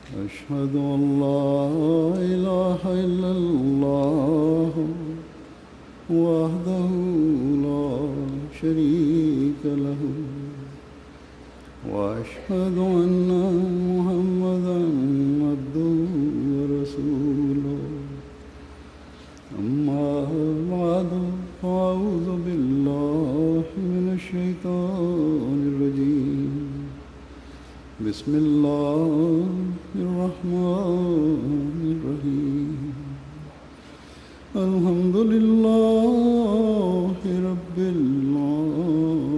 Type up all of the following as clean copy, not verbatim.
أشهد أن لا إله إلا الله وحده لا شريك له وأشهد أن محمدا عبده ورسوله أما بعد فأعوذ بالله من الشيطان الرجيم بسم الله الرحمن الرحيم الحمد لله رب العالمين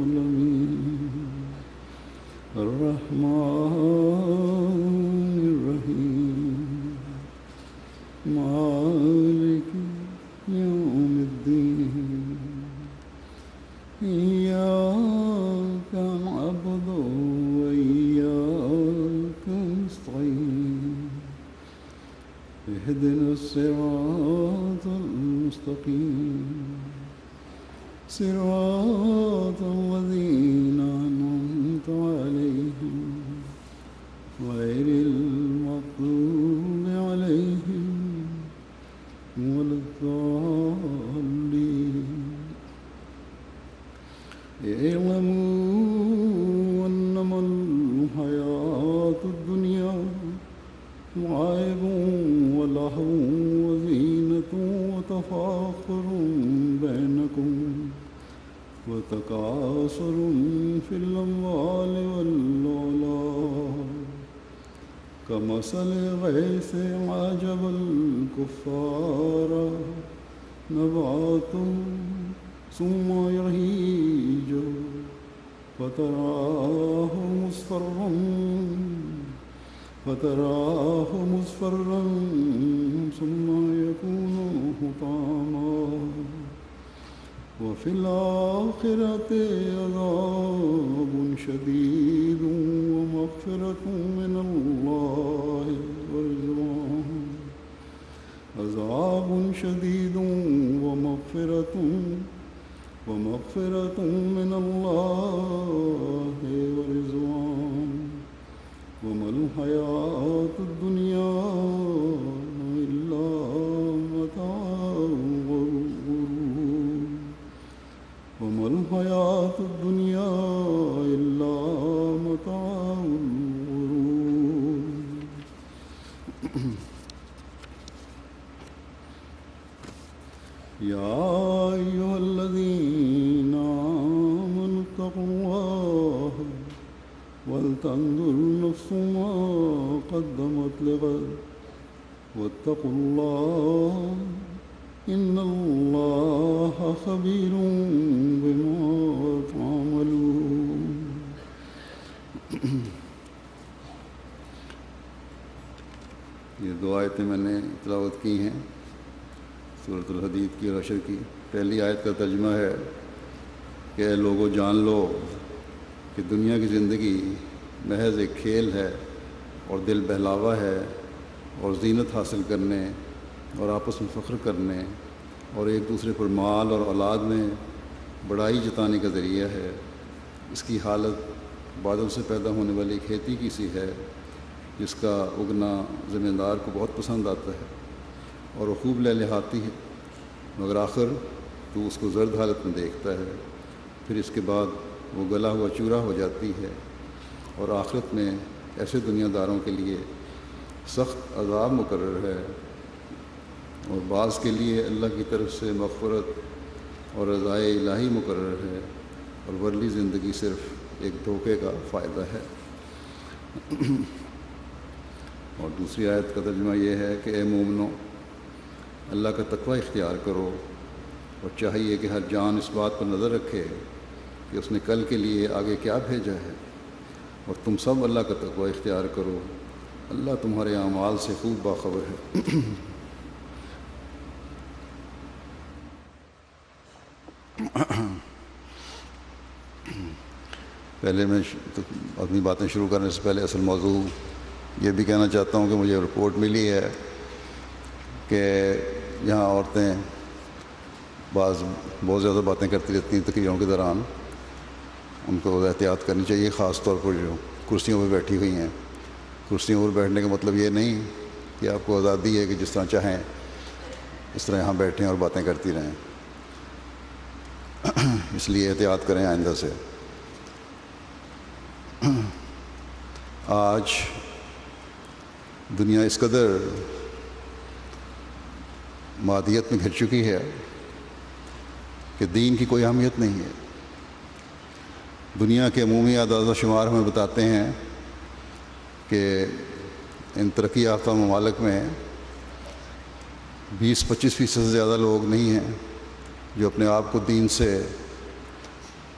الرحمن الرحيم مالك يوم الدين إياك نعبد وإياك نستعين اهدنا الصراط المستقيم صراط الذين أنعمت عليهم غير المغضوب عليهم ولا الضالين اعلموا أنما الحياة الدنيا لعب ولهو وزينة وتفاخر بينكم وتكاثر في الأموال والأولاد كمثل غيث أعجب الكفار نباته ثم يهيج فتراه مصفرا ثم يكون حطاما وفي الآخرة عذاب شديد ومغفرة من الله ورضوان عذاب شديد ومغفرة من الله ورضوان وما الحياة الدنيا إلا متاع الغرور وما الحياة الدنيا إلا متاع الغرور يا أيها الذين آمنوا اتقوا الله ولتنظر نفس ما قدمت لغد واتقوا الله إن الله خبير بما تعملون یہ دو آیتیں میں نے تلاوت کی ہیں سورۃ الحدید کی اور حشر کی. پہلی آیت کا ترجمہ ہے کہ اے لوگو جان لو کہ دنیا کی زندگی محض ایک کھیل ہے اور دل بہلاوا ہے اور زینت حاصل کرنے اور آپس میں فخر کرنے اور ایک دوسرے پر مال اور اولاد میں بڑائی جتانے کا ذریعہ ہے. اس کی حالت بادل سے پیدا ہونے والی کھیتی کی سی ہے جس کا اگنا زمیندار کو بہت پسند آتا ہے اور وہ خوب لہلہاتی ہے، مگر آخر تو اس کو زرد حالت میں دیکھتا ہے. پھر اس کے بعد وہ گلا ہوا چورا ہو جاتی ہے اور آخرت میں ایسے دنیا داروں کے لیے سخت عذاب مقرر ہے اور بعض کے لیے اللہ کی طرف سے مغفرت اور رضائے الہی مقرر ہے اور ورلی زندگی صرف ایک دھوکے کا فائدہ ہے. اور دوسری آیت کا ترجمہ یہ ہے کہ اے مومنو اللہ کا تقوی اختیار کرو اور چاہیے کہ ہر جان اس بات پر نظر رکھے کہ اس نے کل کے لیے آگے کیا بھیجا ہے، اور تم سب اللہ کا تقوی اختیار کرو، اللہ تمہارے اعمال سے خوب باخبر ہے. پہلے میں اپنی باتیں شروع کرنے سے پہلے اصل موضوع یہ بھی کہنا چاہتا ہوں کہ مجھے رپورٹ ملی ہے کہ یہاں عورتیں بہت زیادہ باتیں کرتی رہتی ہیں تقریروں کے دوران. ان کو احتیاط کرنی چاہیے، خاص طور پر جو کرسیوں پہ بیٹھی ہوئی ہیں. کرسیوں پر بیٹھنے کا مطلب یہ نہیں کہ آپ کو آزادی ہے کہ جس طرح چاہیں اس طرح یہاں بیٹھیں اور باتیں کرتی رہیں. اس لیے احتیاط کریں آئندہ سے. آج دنیا اس قدر مادیت میں گھر چکی ہے کہ دین کی کوئی اہمیت نہیں ہے. دنیا کے عمومی اعداد و شمار ہمیں بتاتے ہیں کہ ان ترقی یافتہ ممالک میں 20-25% سے زیادہ لوگ نہیں ہیں جو اپنے آپ کو دین سے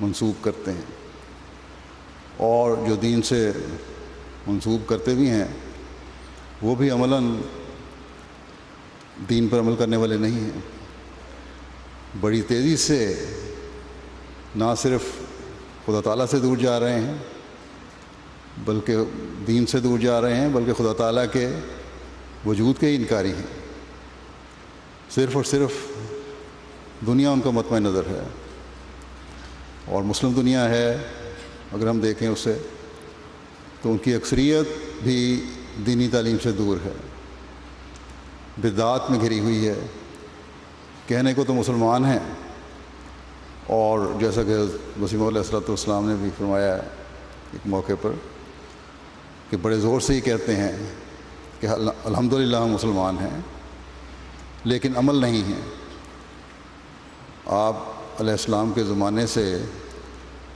منسوب کرتے ہیں، اور جو دین سے منسوب کرتے بھی ہیں وہ بھی عملاً دین پر عمل کرنے والے نہیں ہیں. بڑی تیزی سے نہ صرف خدا تعالیٰ سے دور جا رہے ہیں بلکہ دین سے دور جا رہے ہیں، بلکہ خدا تعالیٰ کے وجود کے ہی انکاری ہیں. صرف اور صرف دنیا ان کا مطمع نظر ہے، اور مسلم دنیا ہے اگر ہم دیکھیں اسے تو ان کی اکثریت بھی دینی تعلیم سے دور ہے، بدعات میں گھری ہوئی ہے. کہنے کو تو مسلمان ہیں، اور جیسا کہ وسیم علیہ السلام نے بھی فرمایا ایک موقع پر کہ بڑے زور سے ہی کہتے ہیں کہ الحمدللہ ہم مسلمان ہیں، لیکن عمل نہیں ہے. آپ علیہ السلام کے زمانے سے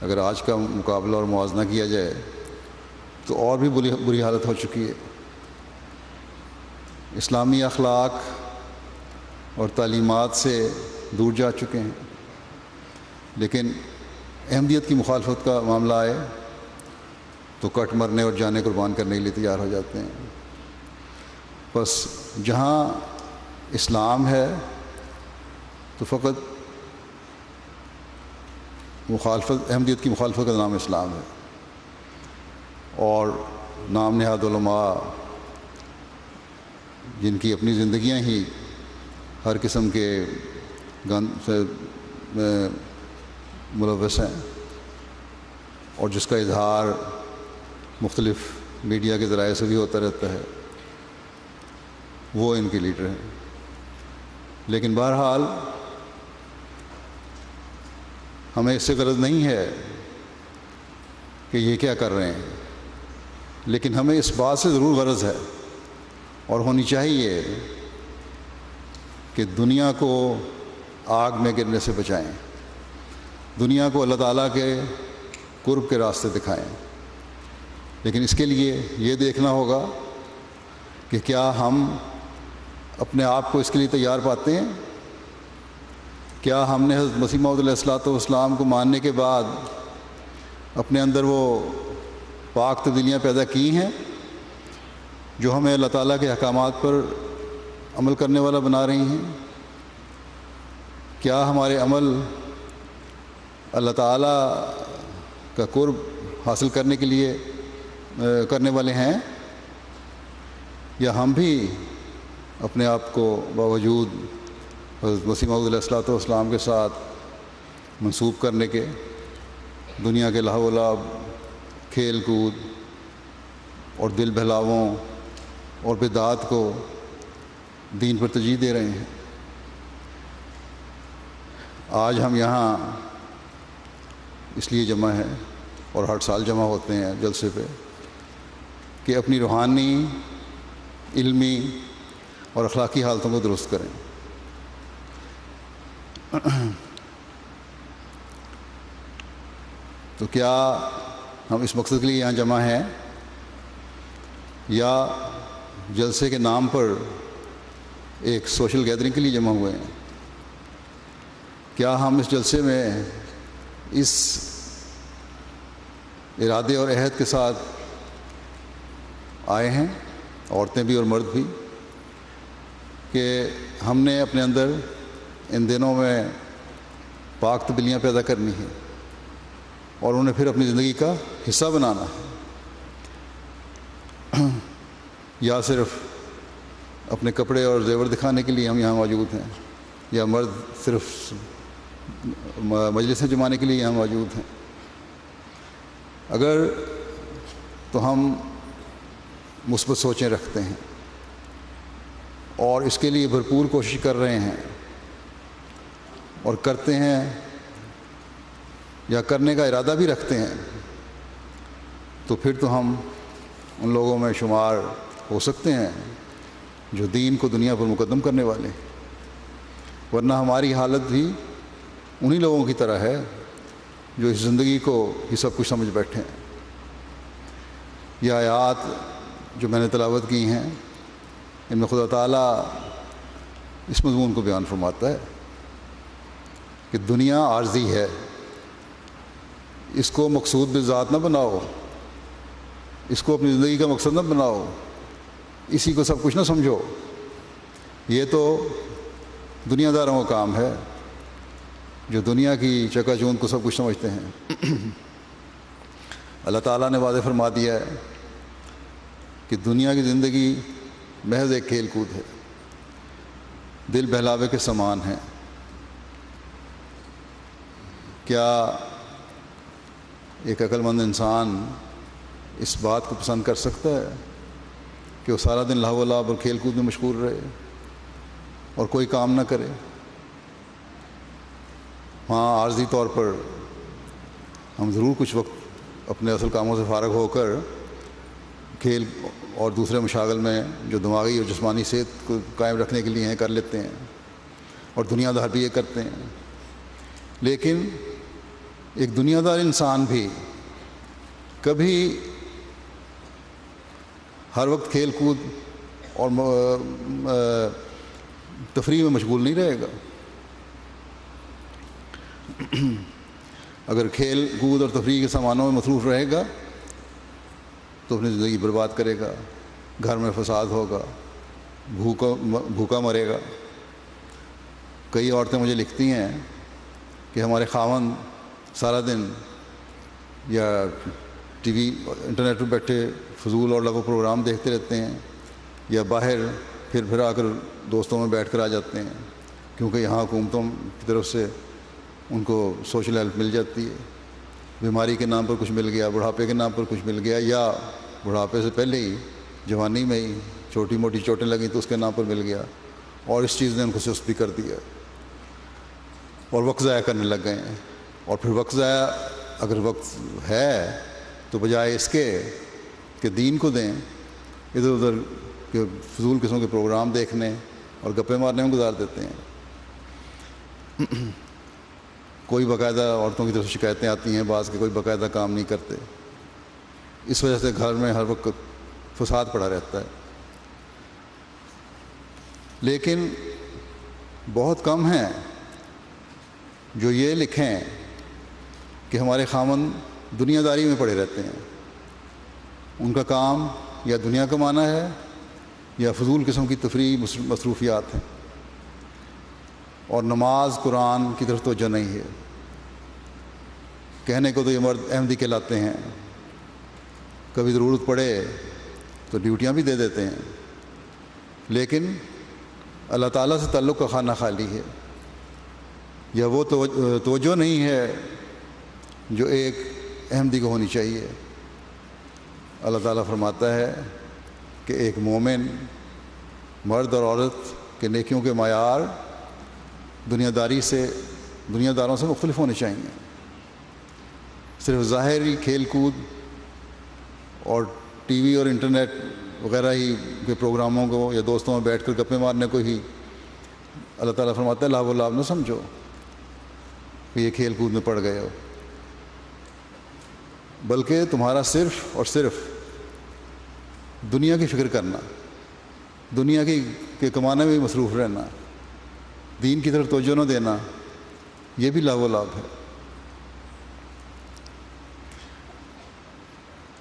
اگر آج کا مقابلہ اور موازنہ کیا جائے تو اور بھی بری حالت ہو چکی ہے. اسلامی اخلاق اور تعلیمات سے دور جا چکے ہیں، لیکن احمدیت کی مخالفت کا معاملہ آئے تو کٹ مرنے اور جانیں قربان کرنے کے لیے تیار ہو جاتے ہیں. بس جہاں اسلام ہے تو فقط احمدیت کی مخالفت کا نام اسلام ہے، اور نام نہاد علماء جن کی اپنی زندگیاں ہی ہر قسم کے گند سے ملوث ہیں، اور جس کا اظہار مختلف میڈیا کے ذرائع سے بھی ہوتا رہتا ہے، وہ ان کے لیڈر ہیں. لیکن بہرحال ہمیں اس سے غرض نہیں ہے کہ یہ کیا کر رہے ہیں، لیکن ہمیں اس بات سے ضرور غرض ہے اور ہونی چاہیے کہ دنیا کو آگ میں گرنے سے بچائیں، دنیا کو اللہ تعالیٰ کے قرب کے راستے دکھائیں. لیکن اس کے لیے یہ دیکھنا ہوگا کہ کیا ہم اپنے آپ کو اس کے لیے تیار پاتے ہیں. کیا ہم نے حضرت مسیح موعود علیہ السلام کو ماننے کے بعد اپنے اندر وہ پاک تبدیلیاں پیدا کی ہیں جو ہمیں اللہ تعالیٰ کے احکامات پر عمل کرنے والا بنا رہی ہیں؟ کیا ہمارے عمل اللہ تعالیٰ کا قرب حاصل کرنے کے لیے کرنے والے ہیں، یا ہم بھی اپنے آپ کو باوجود حضرت مسیح موعود علیہ السلام کے ساتھ منسوب کرنے کے دنیا کے لہو و لعب، کھیل کود اور دل بہلاووں اور بدعات کو دین پر ترجیح دے رہے ہیں؟ آج ہم یہاں اس لیے جمع ہیں اور ہر سال جمع ہوتے ہیں جلسے پہ کہ اپنی روحانی، علمی اور اخلاقی حالتوں کو درست کریں. تو کیا ہم اس مقصد کے لیے یہاں جمع ہیں، یا جلسے کے نام پر ایک سوشل گیدرنگ کے لیے جمع ہوئے ہیں؟ کیا ہم اس جلسے میں اس ارادے اور عہد کے ساتھ آئے ہیں، عورتیں بھی اور مرد بھی، کہ ہم نے اپنے اندر ان دنوں میں پاک تبدیلیاں پیدا کرنی ہیں اور انہیں پھر اپنی زندگی کا حصہ بنانا ہے، یا صرف اپنے کپڑے اور زیور دکھانے کے لیے ہم یہاں موجود ہیں، یا مرد صرف مجلسیں جمانے کے لیے یہاں موجود ہیں؟ اگر تو ہم مثبت سوچیں رکھتے ہیں اور اس کے لیے بھرپور کوشش کر رہے ہیں اور کرتے ہیں یا کرنے کا ارادہ بھی رکھتے ہیں، تو پھر تو ہم ان لوگوں میں شمار ہو سکتے ہیں جو دین کو دنیا پر مقدم کرنے والے، ورنہ ہماری حالت بھی انہی لوگوں کی طرح ہے جو اس زندگی کو ہی سب کچھ سمجھ بیٹھے ہیں۔ یہ آیات جو میں نے تلاوت کی ہیں، ان میں خدا تعالیٰ اس مضمون کو بیان فرماتا ہے کہ دنیا عارضی ہے، اس کو مقصود بذات نہ بناؤ، اس کو اپنی زندگی کا مقصد نہ بناؤ، اسی کو سب کچھ نہ سمجھو۔ یہ تو دنیا داروں کا کام ہے جو دنیا کی چکا چوند کو سب کچھ سمجھتے ہیں۔ اللہ تعالیٰ نے واضح فرما دیا ہے کہ دنیا کی زندگی محض ایک کھیل کود ہے، دل بہلاوے کے سامان ہے۔ کیا ایک عقل مند انسان اس بات کو پسند کر سکتا ہے کہ وہ سارا دن لہو و لعب اور کھیل کود میں مشغول رہے اور کوئی کام نہ کرے؟ ہاں، عارضی طور پر ہم ضرور کچھ وقت اپنے اصل کاموں سے فارغ ہو کر کھیل اور دوسرے مشاغل میں جو دماغی اور جسمانی صحت کو قائم رکھنے کے لیے ہیں کر لیتے ہیں، اور دنیا دار بھی یہ کرتے ہیں، لیکن ایک دنیا دار انسان بھی کبھی ہر وقت کھیل کود اور تفریح میں مشغول نہیں رہے گا۔ اگر کھیل کود اور تفریح کے سامانوں میں مصروف رہے گا تو اپنی زندگی برباد کرے گا، گھر میں فساد ہوگا، بھوکا مرے گا۔ کئی عورتیں مجھے لکھتی ہیں کہ ہمارے خاوند سارا دن یا ٹی وی انٹرنیٹ پہ بیٹھے فضول اور لغو پروگرام دیکھتے رہتے ہیں، یا باہر پھر آ کر دوستوں میں بیٹھ کر آ جاتے ہیں، کیونکہ یہاں حکومتوں کی طرف سے ان کو سوشل ہیلپ مل جاتی ہے، بیماری کے نام پر کچھ مل گیا، بڑھاپے کے نام پر کچھ مل گیا، یا بڑھاپے سے پہلے ہی جوانی میں ہی چھوٹی موٹی چوٹیں لگیں تو اس کے نام پر مل گیا، اور اس چیز نے ان کو سست بھی کر دیا اور وقت ضائع کرنے لگ گئے ہیں۔ اور پھر وقت ضائع اگر وقت ہے تو بجائے اس کے کہ دین کو دیں، ادھر ادھر کے فضول قسم کے پروگرام دیکھنے اور گپے مارنے میں گزار دیتے ہیں۔ کوئی باقاعدہ عورتوں کی طرف سے شکایتیں آتی ہیں بعض کے کوئی باقاعدہ کام نہیں کرتے، اس وجہ سے گھر میں ہر وقت فساد پڑا رہتا ہے۔ لیکن بہت کم ہیں جو یہ لکھیں کہ ہمارے خاوند دنیا داری میں پڑے رہتے ہیں، ان کا کام یا دنیا کمانا ہے یا فضول قسم کی تفریح مصروفیات ہیں، اور نماز قرآن کی طرف توجہ نہیں ہے۔ کہنے کو تو یہ مرد احمدی کہلاتے ہیں، کبھی ضرورت پڑے تو ڈیوٹیاں بھی دے دیتے ہیں، لیکن اللہ تعالیٰ سے تعلق کا خانہ خالی ہے، یا وہ توجہ نہیں ہے جو ایک احمدی کو ہونی چاہیے۔ اللہ تعالیٰ فرماتا ہے کہ ایک مومن مرد اور عورت کے نیکیوں کے معیار دنیا داروں سے مختلف ہونے چاہیے۔ صرف ظاہری کھیل کود اور ٹی وی اور انٹرنیٹ وغیرہ ہی کے پروگراموں کو یا دوستوں میں بیٹھ کر گپے مارنے کو ہی اللہ تعالیٰ فرماتا ہے لہو و لعب نہ سمجھو کہ یہ کھیل کود میں پڑ گئے ہو، بلکہ تمہارا صرف اور صرف دنیا کی فکر کرنا، دنیا کے کمانے میں مصروف رہنا، دین کی طرف توجہ نہ دینا، یہ بھی لہو و لعب ہے۔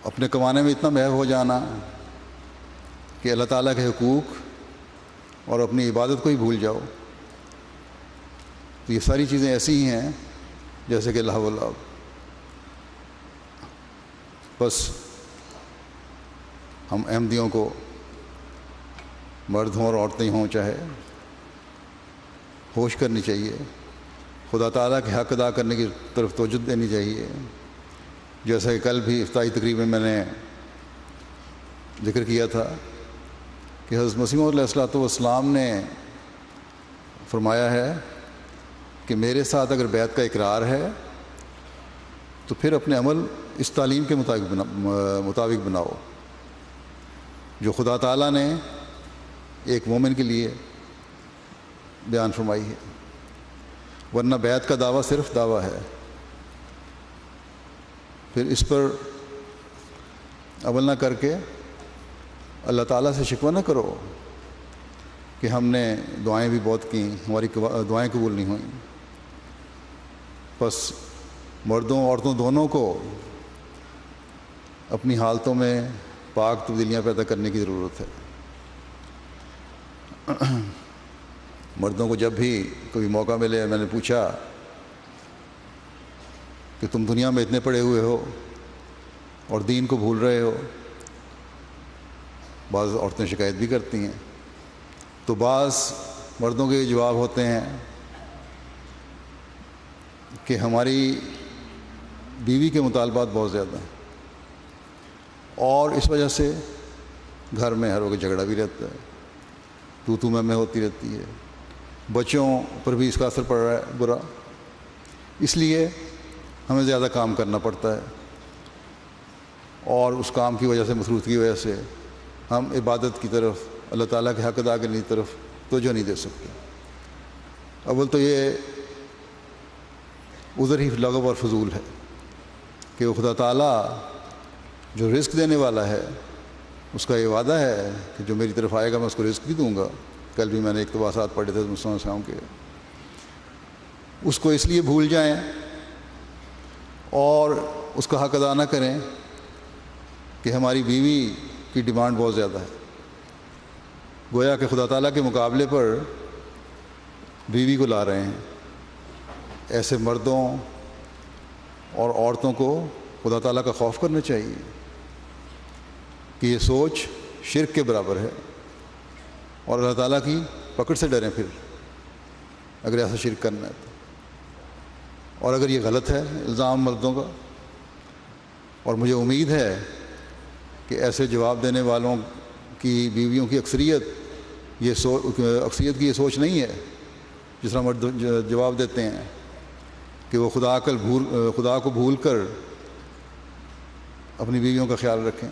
اپنے کمانے میں اتنا محو ہو جانا کہ اللہ تعالیٰ کے حقوق اور اپنی عبادت کو ہی بھول جاؤ، تو یہ ساری چیزیں ایسی ہی ہیں جیسے کہ لہو و لعب۔ بس ہم احمدیوں کو، مرد ہوں اور عورتیں ہوں چاہے، ہوش کرنی چاہیے، خدا تعالیٰ کے حق ادا کرنے کی طرف توجہ دینی چاہیے۔ جیسا کہ کل بھی افتتاحی تقریب میں نے ذکر کیا تھا کہ حضرت مسیح موعود علیہ الصلوۃ والسلام نے فرمایا ہے کہ میرے ساتھ اگر بیعت کا اقرار ہے تو پھر اپنے عمل اس تعلیم کے مطابق بناؤ جو خدا تعالیٰ نے ایک مومن کے لیے بیان فرمائی ہے، ورنہ بیعت کا دعویٰ صرف دعویٰ ہے۔ پھر اس پر عمل نہ کر کے اللہ تعالیٰ سے شکوہ نہ کرو کہ ہم نے دعائیں بھی بہت کیں، ہماری دعائیں قبول نہیں ہوئیں۔ بس مردوں عورتوں دونوں کو اپنی حالتوں میں پاک تبدیلیاں پیدا کرنے کی ضرورت ہے۔ مردوں کو جب بھی کبھی موقع ملے، میں نے پوچھا کہ تم دنیا میں اتنے پڑے ہوئے ہو اور دین کو بھول رہے ہو، بعض عورتیں شکایت بھی کرتی ہیں، تو بعض مردوں کے جواب ہوتے ہیں کہ ہماری بیوی کے مطالبات بہت زیادہ ہیں اور اس وجہ سے گھر میں ہر وقت جھگڑا بھی رہتا ہے، تو میں ہوتی رہتی ہے، بچوں پر بھی اس کا اثر پڑ رہا ہے برا، اس لیے ہمیں زیادہ کام کرنا پڑتا ہے اور اس کام کی وجہ سے، مصروف کی وجہ سے ہم عبادت کی طرف، اللہ تعالیٰ کے حق ادا کرنے کی طرف توجہ نہیں دے سکتے۔ اول تو یہ عذر ہی لغو اور فضول ہے کہ وہ خدا تعالیٰ جو رزق دینے والا ہے اس کا یہ وعدہ ہے کہ جو میری طرف آئے گا میں اس کو رزق بھی دوں گا۔ کل بھی میں نے اقتباسات پڑھے تھے مسلمان صاحب کے، اس کو اس لیے بھول جائیں اور اس کا حق ادا نہ کریں کہ ہماری بیوی کی ڈیمانڈ بہت زیادہ ہے، گویا کہ خدا تعالیٰ کے مقابلے پر بیوی کو لا رہے ہیں۔ ایسے مردوں اور عورتوں کو خدا تعالیٰ کا خوف کرنا چاہیے کہ یہ سوچ شرک کے برابر ہے اور اللہ تعالیٰ کی پکڑ سے ڈریں پھر اگر ایسا شرک کرنا ہے تو۔ اور اگر یہ غلط ہے الزام مردوں کا، اور مجھے امید ہے کہ ایسے جواب دینے والوں کی بیویوں کی اکثریت کی یہ سوچ نہیں ہے جس طرح مرد جواب دیتے ہیں کہ وہ خدا کو بھول کر اپنی بیویوں کا خیال رکھیں،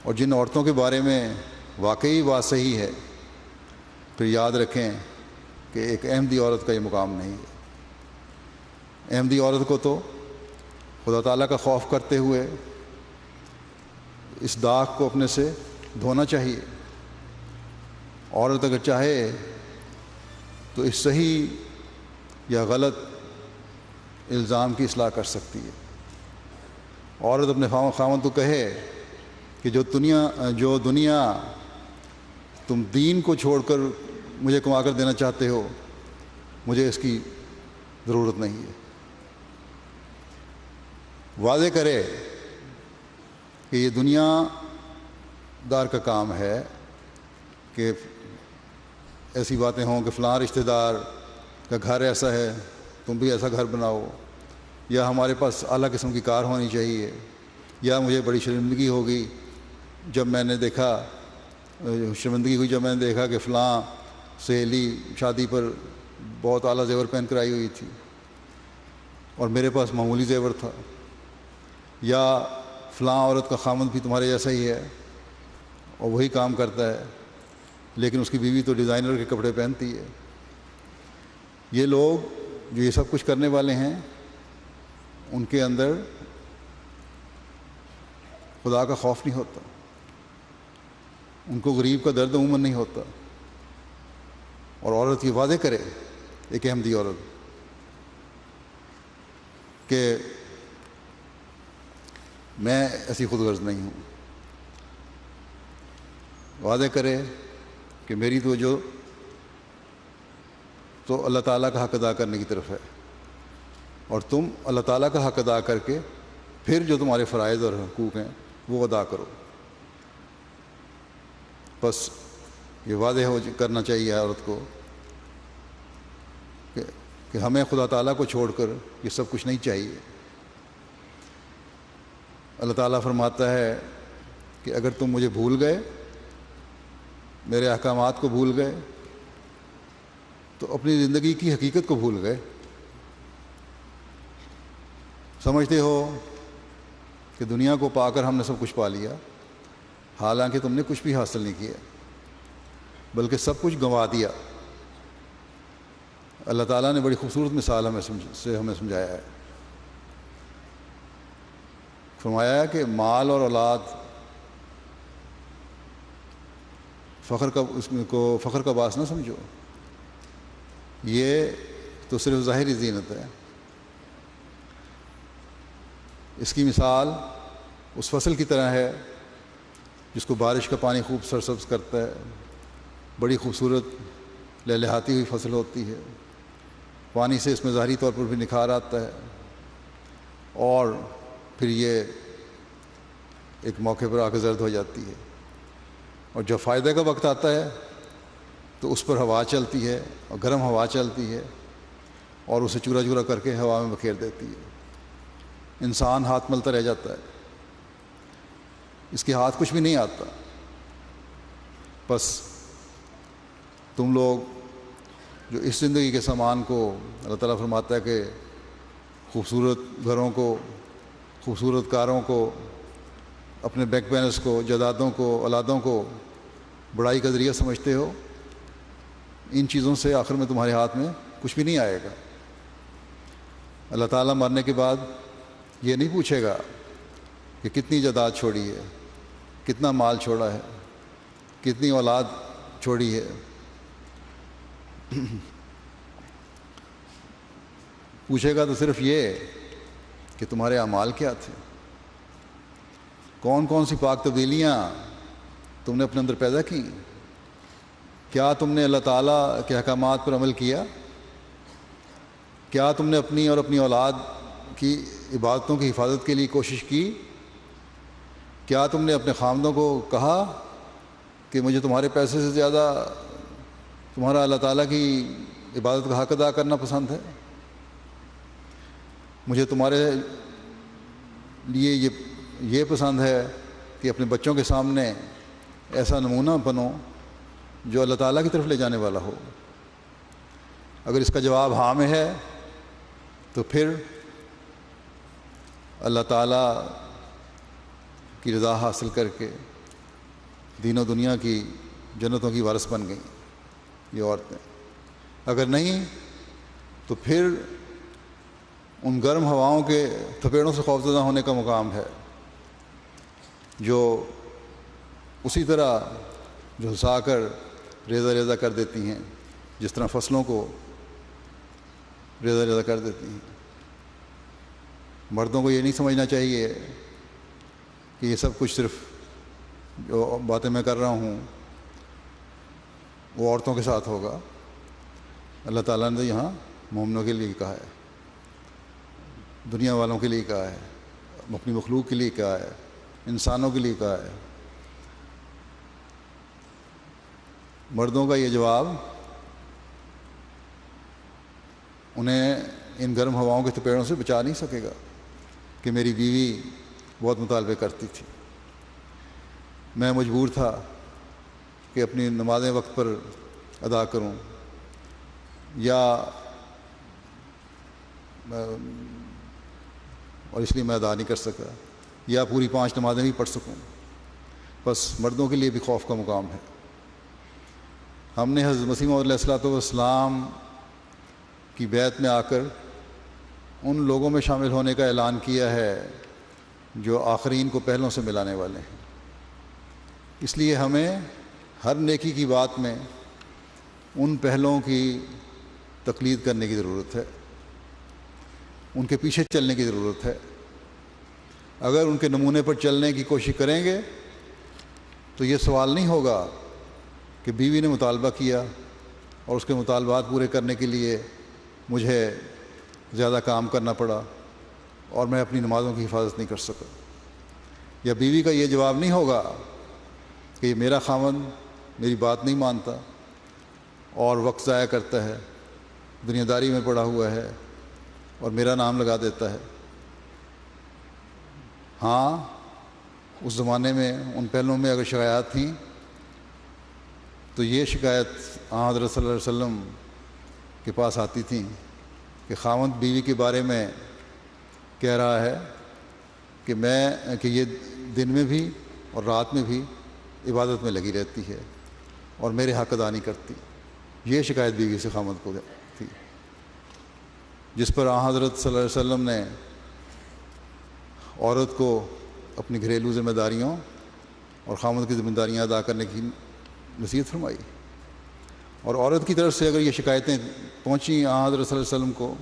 اور جن عورتوں کے بارے میں واقعی بات صحیح ہے پھر یاد رکھیں کہ ایک احمدی عورت کا یہ مقام نہیں ہے۔ احمدی عورت کو تو خدا تعالیٰ کا خوف کرتے ہوئے اس داغ کو اپنے سے دھونا چاہیے۔ عورت اگر چاہے تو اس صحیح یا غلط الزام کی اصلاح کر سکتی ہے۔ عورت اپنے خاوند کو کہے کہ جو دنیا تم دین کو چھوڑ کر مجھے کما کر دینا چاہتے ہو، مجھے اس کی ضرورت نہیں ہے۔ واضح کرے کہ یہ دنیا دار کا کام ہے کہ ایسی باتیں ہوں کہ فلاں رشتہ دار کا گھر ایسا ہے تم بھی ایسا گھر بناؤ، یا ہمارے پاس اعلیٰ قسم کی کار ہونی چاہیے، یا مجھے بڑی شرمندگی ہوئی جب میں نے دیکھا کہ فلاں سہیلی شادی پر بہت اعلیٰ زیور پہن کر آئی ہوئی تھی اور میرے پاس معمولی زیور تھا، یا فلاں عورت کا خامند بھی تمہارے جیسا ہی ہے اور وہی کام کرتا ہے لیکن اس کی بیوی تو ڈیزائنر کے کپڑے پہنتی ہے۔ یہ لوگ جو یہ سب کچھ کرنے والے ہیں ان کے اندر خدا کا خوف نہیں ہوتا، ان کو غریب کا درد عموماً نہیں ہوتا۔ اور عورت یہ وعدے کرے، ایک احمدی عورت، کہ میں ایسی خود غرض نہیں ہوں، وعدے کرے کہ میری توجہ تو اللہ تعالیٰ کا حق ادا کرنے کی طرف ہے، اور تم اللہ تعالیٰ کا حق ادا کر کے پھر جو تمہارے فرائض اور حقوق ہیں وہ ادا کرو۔ بس یہ واضح کرنا چاہیے عورت کو کہ ہمیں خدا تعالیٰ کو چھوڑ کر یہ سب کچھ نہیں چاہیے۔ اللہ تعالیٰ فرماتا ہے کہ کہ اگر تم مجھے بھول گئے، میرے احکامات کو بھول گئے، تو اپنی زندگی کی حقیقت کو بھول گئے۔ سمجھتے ہو کہ دنیا کو پا کر ہم نے سب کچھ پا لیا، حالانکہ تم نے کچھ بھی حاصل نہیں کیا، بلکہ سب کچھ گنوا دیا۔ اللہ تعالیٰ نے بڑی خوبصورت مثال ہمیں سمجھایا ہے۔ فرمایا ہے کہ مال اور اولاد فخر کا باعث نہ سمجھو، یہ تو صرف ظاہری زینت ہے۔ اس کی مثال اس فصل کی طرح ہے جس کو بارش کا پانی خوب سرسبز کرتا ہے، بڑی خوبصورت لہلہاتی ہوئی فصل ہوتی ہے، پانی سے اس میں ظاہری طور پر بھی نکھار آتا ہے، اور پھر یہ ایک موقع پر آ کے زرد ہو جاتی ہے، اور جب فائدے کا وقت آتا ہے تو اس پر ہوا چلتی ہے، اور گرم ہوا چلتی ہے، اور اسے چورا چورا کر کے ہوا میں بکھیر دیتی ہے۔ انسان ہاتھ ملتا رہ جاتا ہے، اس کے ہاتھ کچھ بھی نہیں آتا۔ بس تم لوگ جو اس زندگی کے سامان کو، اللہ تعالیٰ فرماتا ہے کہ خوبصورت گھروں کو، خوبصورت کاروں کو، اپنے بینک بیلنس کو، جائیدادوں کو، اولادوں کو بڑائی کا ذریعہ سمجھتے ہو، ان چیزوں سے آخر میں تمہارے ہاتھ میں کچھ بھی نہیں آئے گا۔ اللہ تعالیٰ مرنے کے بعد یہ نہیں پوچھے گا کہ کتنی جائیداد چھوڑی ہے، کتنا مال چھوڑا ہے، کتنی اولاد چھوڑی ہے۔ پوچھے گا تو صرف یہ کہ تمہارے اعمال کیا تھے، کون کون سی پاک تبدیلیاں تم نے اپنے اندر پیدا کی، کیا تم نے اللہ تعالیٰ کے احکامات پر عمل کیا، کیا تم نے اپنی اور اپنی اولاد کی عبادتوں کی حفاظت کے لیے کوشش کی، کیا تم نے اپنے خامدوں کو کہا کہ مجھے تمہارے پیسے سے زیادہ تمہارا اللہ تعالیٰ کی عبادت کا حق ادا کرنا پسند ہے، مجھے تمہارے لیے یہ پسند ہے کہ اپنے بچوں کے سامنے ایسا نمونہ بنو جو اللہ تعالیٰ کی طرف لے جانے والا ہو۔ اگر اس کا جواب ہاں میں ہے تو پھر اللہ تعالیٰ کی رضا حاصل کر کے دین و دنیا کی جنتوں کی وارث بن گئیں یہ عورتیں۔ اگر نہیں تو پھر ان گرم ہواؤں کے تھپیڑوں سے خوفزدہ ہونے کا مقام ہے، جو اسی طرح جھلسا کر ریزہ ریزہ کر دیتی ہیں جس طرح فصلوں کو ریزہ ریزہ کر دیتی ہیں۔ مردوں کو یہ نہیں سمجھنا چاہیے کہ یہ سب کچھ صرف جو باتیں میں کر رہا ہوں وہ عورتوں کے ساتھ ہوگا۔ اللہ تعالیٰ نے یہاں مومنوں کے لیے کہا ہے، دنیا والوں کے لیے کہا ہے، اپنی مخلوق کے لیے کہا ہے، انسانوں کے لیے کہا ہے۔ مردوں کا یہ جواب انہیں ان گرم ہواؤں کے تپیڑوں سے بچا نہیں سکے گا کہ میری بیوی بہت مطالبے کرتی تھی، میں مجبور تھا کہ اپنی نمازیں وقت پر ادا کروں، یا اور اس لیے میں ادا نہیں کر سکا، یا پوری 5 نمازیں بھی پڑھ سکوں۔ بس مردوں کے لیے بھی خوف کا مقام ہے۔ ہم نے حضرت مسیح موعود علیہ السلام کی بیعت میں آ کر ان لوگوں میں شامل ہونے کا اعلان کیا ہے جو آخرین کو پہلوں سے ملانے والے ہیں۔ اس لیے ہمیں ہر نیکی کی بات میں ان پہلوں کی تقلید کرنے کی ضرورت ہے، ان کے پیچھے چلنے کی ضرورت ہے۔ اگر ان کے نمونے پر چلنے کی کوشش کریں گے تو یہ سوال نہیں ہوگا کہ بیوی نے مطالبہ کیا اور اس کے مطالبات پورے کرنے کے لیے مجھے زیادہ کام کرنا پڑا اور میں اپنی نمازوں کی حفاظت نہیں کر سکا، یا بیوی کا یہ جواب نہیں ہوگا کہ یہ میرا خاوند میری بات نہیں مانتا اور وقت ضائع کرتا ہے، دنیا داری میں پڑا ہوا ہے اور میرا نام لگا دیتا ہے۔ ہاں، اس زمانے میں ان پہلوؤں میں اگر شکایات تھیں تو یہ شکایت حضرت صلی اللہ علیہ وسلم کے پاس آتی تھیں کہ خاوند بیوی کے بارے میں کہہ رہا ہے کہ یہ دن میں بھی اور رات میں بھی عبادت میں لگی رہتی ہے اور میرے حق ادا نہیں کرتی. یہ شکایت بیوی سے خاوند کو تھی، جس پر حضرت صلی اللہ علیہ وسلم نے عورت کو اپنی گھریلو ذمہ داریوں اور خاوند کی ذمہ داریاں ادا کرنے کی نصیحت فرمائی. اور عورت کی طرف سے اگر یہ شکایتیں پہنچیں حضرت صلی اللہ علیہ وسلم کو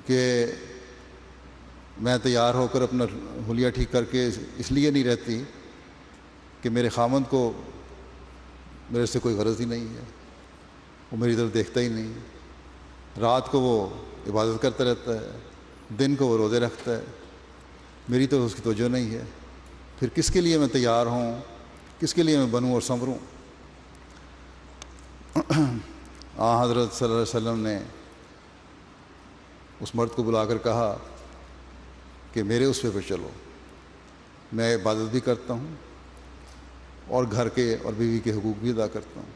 کہ میں تیار ہو کر اپنا حلیہ ٹھیک کر کے اس لیے نہیں رہتی کہ میرے خاوند کو میرے سے کوئی غرض ہی نہیں ہے، وہ میری طرف دیکھتا ہی نہیں، رات کو وہ عبادت کرتا رہتا ہے، دن کو وہ روزے رکھتا ہے، میری تو اس کی توجہ نہیں ہے، پھر کس کے لیے میں تیار ہوں، کس کے لیے میں بنوں اور سنوروں. حضرت صلی اللہ علیہ وسلم نے اس مرد کو بلا کر کہا کہ میرے اسوے پہ چلو، میں عبادت بھی کرتا ہوں اور گھر کے اور بیوی کے حقوق بھی ادا کرتا ہوں.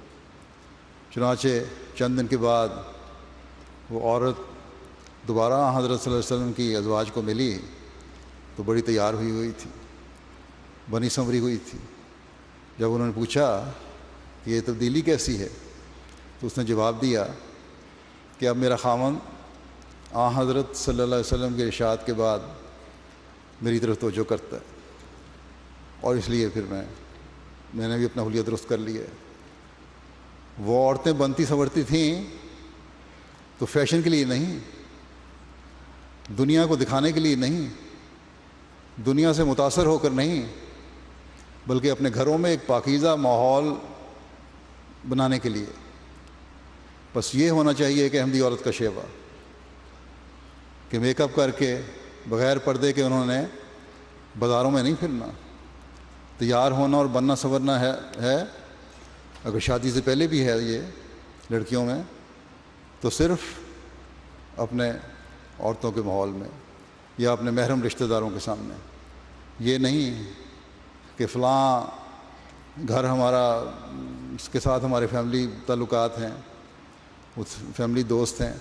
چنانچہ چند دن کے بعد وہ عورت دوبارہ حضرت صلی اللہ علیہ وسلم کی ازواج کو ملی تو بڑی تیار ہوئی تھی، بنی سنوری ہوئی تھی. جب انہوں نے پوچھا کہ یہ تبدیلی کیسی ہے تو اس نے جواب دیا کہ اب میرا خاوند حضرت صلی اللہ علیہ وسلم کے ارشاد کے بعد میری طرف توجہ کرتا ہے اور اس لیے پھر میں نے بھی اپنا حلیہ درست کر لیا ہے. وہ عورتیں بنتی سنورتی تھیں تو فیشن کے لیے نہیں، دنیا کو دکھانے کے لیے نہیں، دنیا سے متاثر ہو کر نہیں، بلکہ اپنے گھروں میں ایک پاکیزہ ماحول بنانے کے لیے. بس یہ ہونا چاہیے کہ احمدی عورت کا شیوا کہ میک اپ کر کے بغیر پردے کے انہوں نے بازاروں میں نہیں پھرنا. تیار ہونا اور بننا سنورنا ہے اگر شادی سے پہلے بھی ہے یہ لڑکیوں میں تو صرف اپنے عورتوں کے ماحول میں یا اپنے محرم رشتہ داروں کے سامنے. یہ نہیں کہ فلاں گھر ہمارا اس کے ساتھ ہمارے فیملی تعلقات ہیں، فیملی دوست ہیں،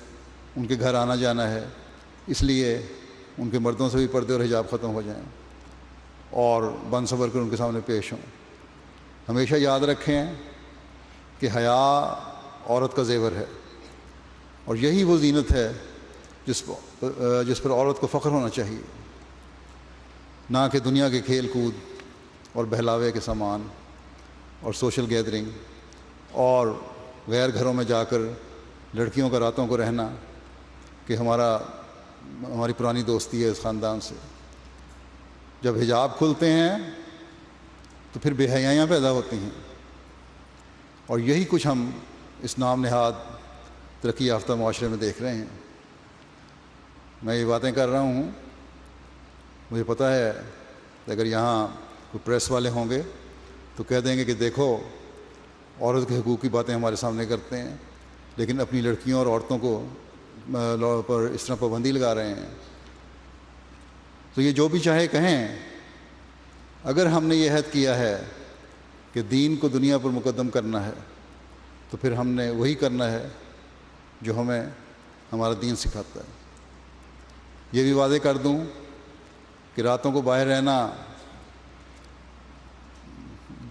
ان کے گھر آنا جانا ہے، اس لیے ان کے مردوں سے بھی پردے اور حجاب ختم ہو جائیں اور بن سنور کر ان کے سامنے پیش ہوں. ہمیشہ یاد رکھیں کہ حیا عورت کا زیور ہے اور یہی وہ زینت ہے جس پر عورت کو فخر ہونا چاہیے، نہ کہ دنیا کے کھیل کود اور بہلاوے کے سامان اور سوشل گیدرنگ اور غیر گھروں میں جا کر لڑکیوں کا راتوں کو رہنا کہ ہماری پرانی دوستی ہے اس خاندان سے. جب حجاب کھلتے ہیں تو پھر بے حیائیاں پیدا ہوتی ہیں اور یہی کچھ ہم اس نام نہاد ترقی یافتہ معاشرے میں دیکھ رہے ہیں. میں یہ باتیں کر رہا ہوں، مجھے پتہ ہے کہ اگر یہاں کوئی پریس والے ہوں گے تو کہہ دیں گے کہ دیکھو عورت کے حقوق کی باتیں ہمارے سامنے کرتے ہیں لیکن اپنی لڑکیوں اور عورتوں کو پر اس طرح پابندی لگا رہے ہیں. تو یہ جو بھی چاہے کہیں، اگر ہم نے یہ عہد کیا ہے کہ دین کو دنیا پر مقدم کرنا ہے تو پھر ہم نے وہی کرنا ہے جو ہمیں ہمارا دین سکھاتا ہے. یہ بھی واضح کر دوں کہ راتوں کو باہر رہنا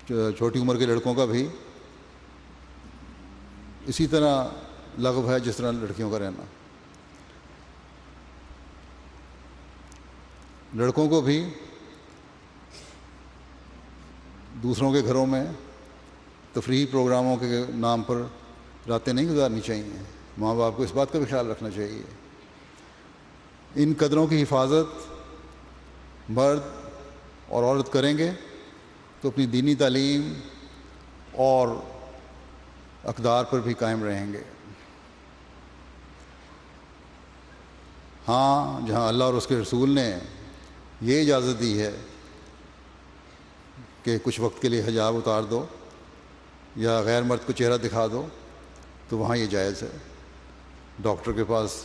چھوٹی عمر کے لڑکوں کا بھی اسی طرح لغو ہے جس طرح لڑکیوں کا رہنا. لڑکوں کو بھی دوسروں کے گھروں میں تفریحی پروگراموں کے نام پر راتیں نہیں گزارنی چاہیے. ماں باپ کو اس بات کا بھی خیال رکھنا چاہیے. ان قدروں کی حفاظت مرد اور عورت کریں گے تو اپنی دینی تعلیم اور اقدار پر بھی قائم رہیں گے. ہاں، جہاں اللہ اور اس کے رسول نے یہ اجازت دی ہے کہ کچھ وقت کے لیے حجاب اتار دو یا غیر مرد کو چہرہ دکھا دو تو وہاں یہ جائز ہے. ڈاکٹر کے پاس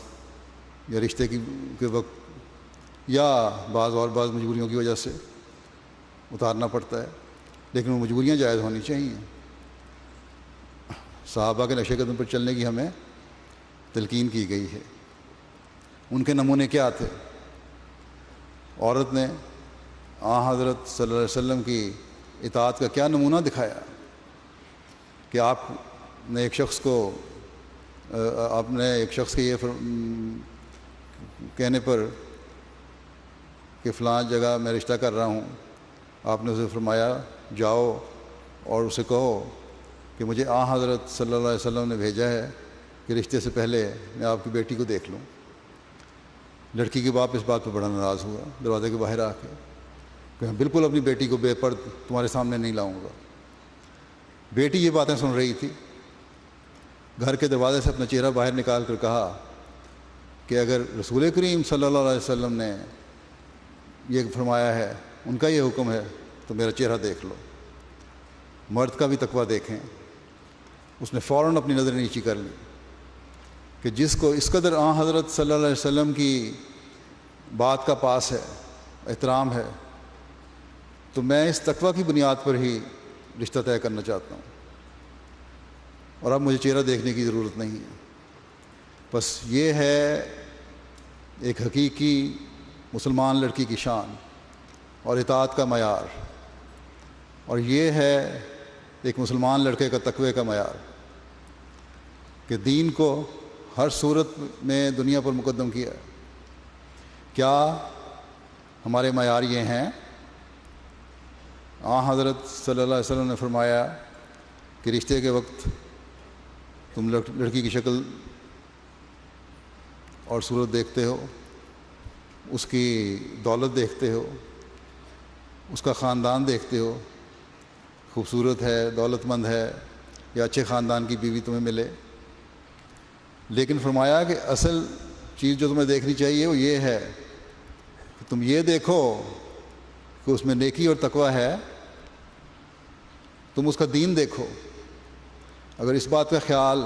یا رشتے کے وقت یا بعض مجبوریوں کی وجہ سے اتارنا پڑتا ہے، لیکن وہ مجبوریاں جائز ہونی چاہیے۔ صحابہ کے نقش قدم پر چلنے کی ہمیں تلقین کی گئی ہے۔ ان کے نمونے کیا تھے؟ عورت نے حضرت صلی اللہ علیہ وسلم کی اطاعت کا کیا نمونہ دکھایا کہ آپ نے ایک شخص کے یہ کہنے پر کہ فلاں جگہ میں رشتہ کر رہا ہوں، آپ نے اسے فرمایا جاؤ اور اسے کہو کہ مجھے حضرت صلی اللہ علیہ وسلم نے بھیجا ہے کہ رشتے سے پہلے میں آپ کی بیٹی کو دیکھ لوں۔ لڑکی کے باپ اس بات پہ بڑا ناراض ہوا، دروازے کے باہر آ کے کہ میں بالکل اپنی بیٹی کو بے پرد تمہارے سامنے نہیں لاؤں گا۔ بیٹی یہ باتیں سن رہی تھی، گھر کے دروازے سے اپنا چہرہ باہر نکال کر کہا کہ اگر رسول کریم صلی اللہ علیہ وسلم نے یہ فرمایا ہے، ان کا یہ حکم ہے، تو میرا چہرہ دیکھ لو۔ مرد کا بھی تقویٰ دیکھیں۔ اس نے فوراً اپنی نظر نیچی کر لی کہ جس کو اس قدر حضرت صلی اللہ علیہ وسلم کی بات کا پاس ہے، احترام ہے، تو میں اس تقویٰ کی بنیاد پر ہی رشتہ طے کرنا چاہتا ہوں، اور اب مجھے چہرہ دیکھنے کی ضرورت نہیں ہے۔ بس یہ ہے ایک حقیقی مسلمان لڑکی کی شان اور اطاعت کا معیار، اور یہ ہے ایک مسلمان لڑکے کا تقوی کا معیار کہ دین کو ہر صورت میں دنیا پر مقدم کیا۔ کیا ہمارے معیار یہ ہیں؟ حضرت صلی اللہ علیہ وسلم نے فرمایا کہ رشتے کے وقت تم لڑکی کی شکل اور صورت دیکھتے ہو، اس کی دولت دیکھتے ہو، اس کا خاندان دیکھتے ہو، خوبصورت ہے، دولت مند ہے، یا اچھے خاندان کی بیوی تمہیں ملے، لیکن فرمایا کہ اصل چیز جو تمہیں دیکھنی چاہیے وہ یہ ہے کہ تم یہ دیکھو کہ اس میں نیکی اور تقوی ہے، تم اس کا دین دیکھو۔ اگر اس بات کا خیال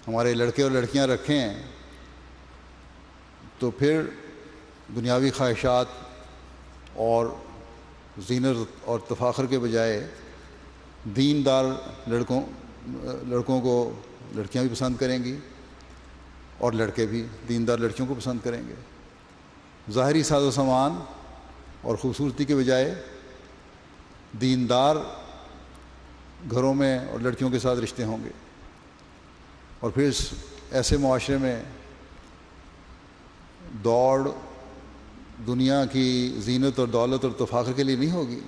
ہمارے لڑکے اور لڑکیاں رکھیں تو پھر دنیاوی خواہشات اور زینت اور تفاخر کے بجائے دیندار لڑکوں کو لڑکیاں بھی پسند کریں گی، اور لڑکے بھی دیندار لڑکیوں کو پسند کریں گے۔ ظاہری ساز و سامان اور خوبصورتی کے بجائے دیندار گھروں میں اور لڑکیوں کے ساتھ رشتے ہوں گے، اور پھر ایسے معاشرے میں دوڑ دنیا کی زینت اور دولت اور تفاخر کے لیے نہیں ہوگی،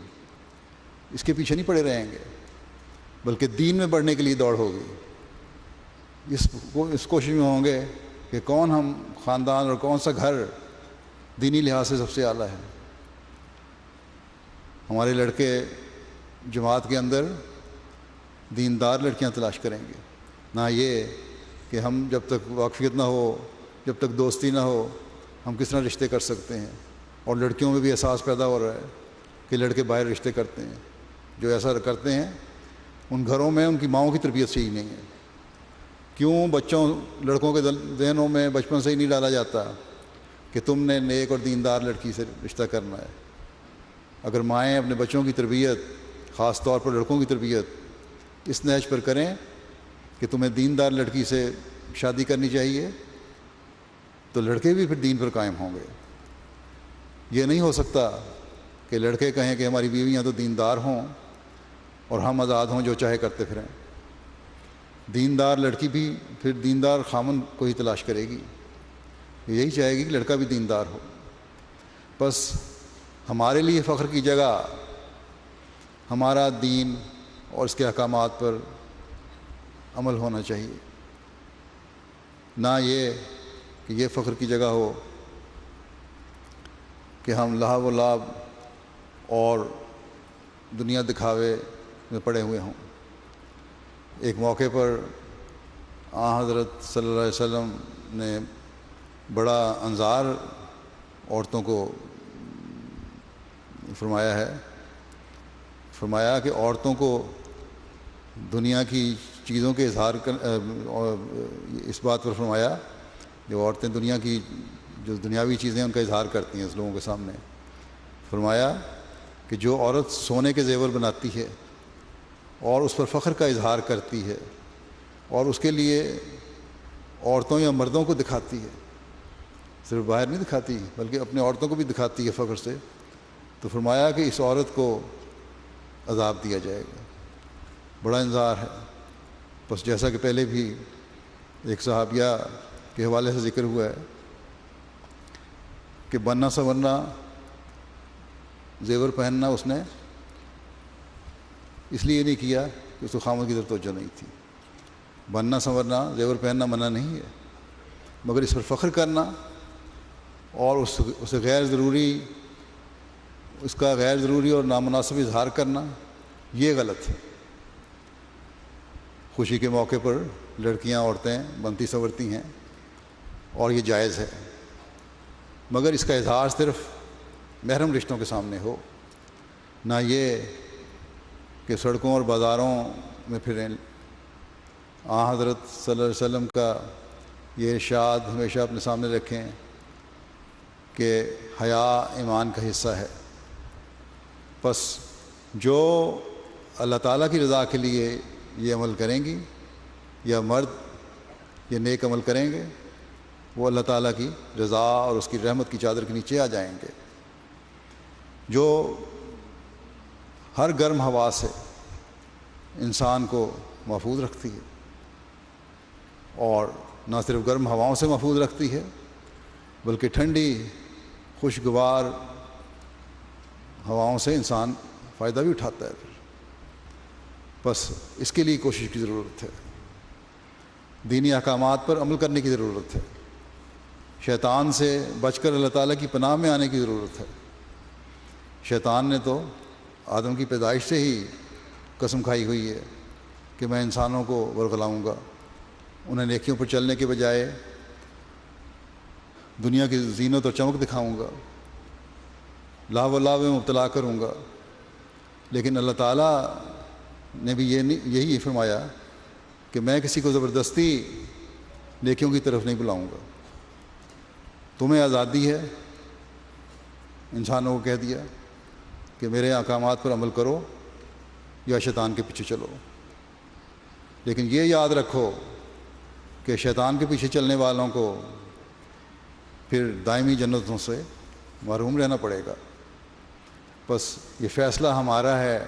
اس کے پیچھے نہیں پڑے رہیں گے، بلکہ دین میں بڑھنے کے لیے دوڑ ہوگی۔ اس کوشش میں ہوں گے کہ کون ہم خاندان اور کون سا گھر دینی لحاظ سے سب سے اعلیٰ ہے۔ ہمارے لڑکے جماعت کے اندر دیندار لڑکیاں تلاش کریں گے، نہ یہ کہ ہم جب تک واقفیت نہ ہو، جب تک دوستی نہ ہو، ہم کس طرح رشتے کر سکتے ہیں۔ اور لڑکیوں میں بھی احساس پیدا ہو رہا ہے کہ لڑکے باہر رشتے کرتے ہیں، جو ایسا کرتے ہیں ان گھروں میں ان کی ماؤں کی تربیت صحیح نہیں ہے۔ کیوں لڑکوں کے ذہنوں میں بچپن سے ہی نہیں ڈالا جاتا کہ تم نے نیک اور دیندار لڑکی سے رشتہ کرنا ہے؟ اگر مائیں اپنے بچوں کی تربیت، خاص طور پر لڑکوں کی تربیت اس نہج پر کریں کہ تمہیں دیندار لڑکی سے شادی کرنی چاہیے، تو لڑکے بھی پھر دین پر قائم ہوں گے۔ یہ نہیں ہو سکتا کہ لڑکے کہیں کہ ہماری بیویاں تو دیندار ہوں اور ہم آزاد ہوں جو چاہے کرتے پھریں۔ دیندار لڑکی بھی پھر دیندار خامن کو ہی تلاش کرے گی، یہی چاہے گی کہ لڑکا بھی دیندار ہو۔ بس ہمارے لیے فخر کی جگہ ہمارا دین اور اس کے احکامات پر عمل ہونا چاہیے، نہ یہ کہ یہ فخر کی جگہ ہو کہ ہم لہو و لعب اور دنیا دکھاوے میں پڑے ہوئے ہوں۔ ایک موقع پر حضرت صلی اللہ علیہ وسلم نے بڑا انظار عورتوں کو فرمایا ہے، فرمایا کہ عورتوں کو دنیا کی چیزوں کے اظہار اس بات پر فرمایا جو عورتیں دنیا کی جو دنیاوی چیزیں ان کا اظہار کرتی ہیں اس لوگوں کے سامنے. فرمایا کہ جو عورت سونے کے زیور بناتی ہے اور اس پر فخر کا اظہار کرتی ہے اور اس کے لیے عورتوں یا مردوں کو دکھاتی ہے، صرف باہر نہیں دکھاتی بلکہ اپنے عورتوں کو بھی دکھاتی ہے فخر سے، تو فرمایا کہ اس عورت کو عذاب دیا جائے گا. بڑا انذار ہے. بس جیسا کہ پہلے بھی ایک صحابیہ کے حوالے سے ذکر ہوا ہے کہ بننا سنورنا زیور پہننا اس نے اس لیے نہیں کیا کہ اس کو خامد کی طرف توجہ نہیں تھی. بننا سنورنا زیور پہننا منع نہیں ہے، مگر اس پر فخر کرنا اور اسے اس کا غیر ضروری اور نامناسب اظہار کرنا یہ غلط ہے. خوشی کے موقع پر لڑکیاں عورتیں بنتی سنورتی ہیں اور یہ جائز ہے، مگر اس کا اظہار صرف محرم رشتوں کے سامنے ہو، نہ یہ کہ سڑکوں اور بازاروں میں پھریں. حضرت صلی اللہ علیہ وسلم کا یہ ارشاد ہمیشہ اپنے سامنے رکھیں کہ حیا ایمان کا حصہ ہے. پس جو اللہ تعالیٰ کی رضا کے لیے یہ عمل کریں گی یا مرد یہ نیک عمل کریں گے، وہ اللہ تعالیٰ کی رضا اور اس کی رحمت کی چادر کے نیچے آ جائیں گے، جو ہر گرم ہوا سے انسان کو محفوظ رکھتی ہے، اور نہ صرف گرم ہواؤں سے محفوظ رکھتی ہے بلکہ ٹھنڈی خوشگوار ہواؤں سے انسان فائدہ بھی اٹھاتا ہے. بس اس کے لیے کوشش کی ضرورت ہے، دینی احکامات پر عمل کرنے کی ضرورت ہے، شیطان سے بچ کر اللہ تعالیٰ کی پناہ میں آنے کی ضرورت ہے. شیطان نے تو آدم کی پیدائش سے ہی قسم کھائی ہوئی ہے کہ میں انسانوں کو ورغلاؤں گا، انہیں نیکیوں پر چلنے کے بجائے دنیا کی زینت اور چمک دکھاؤں گا، لاو و لاو میں مبتلا کروں گا. لیکن اللہ تعالیٰ نے بھی یہی فرمایا کہ میں کسی کو زبردستی نیکیوں کی طرف نہیں بلاؤں گا، تمہیں آزادی ہے. انسانوں کو کہہ دیا کہ میرے احکامات پر عمل کرو یا شیطان کے پیچھے چلو. لیکن یہ یاد رکھو کہ شیطان کے پیچھے چلنے والوں کو پھر دائمی جنتوں سے محروم رہنا پڑے گا. بس یہ فیصلہ ہمارا ہے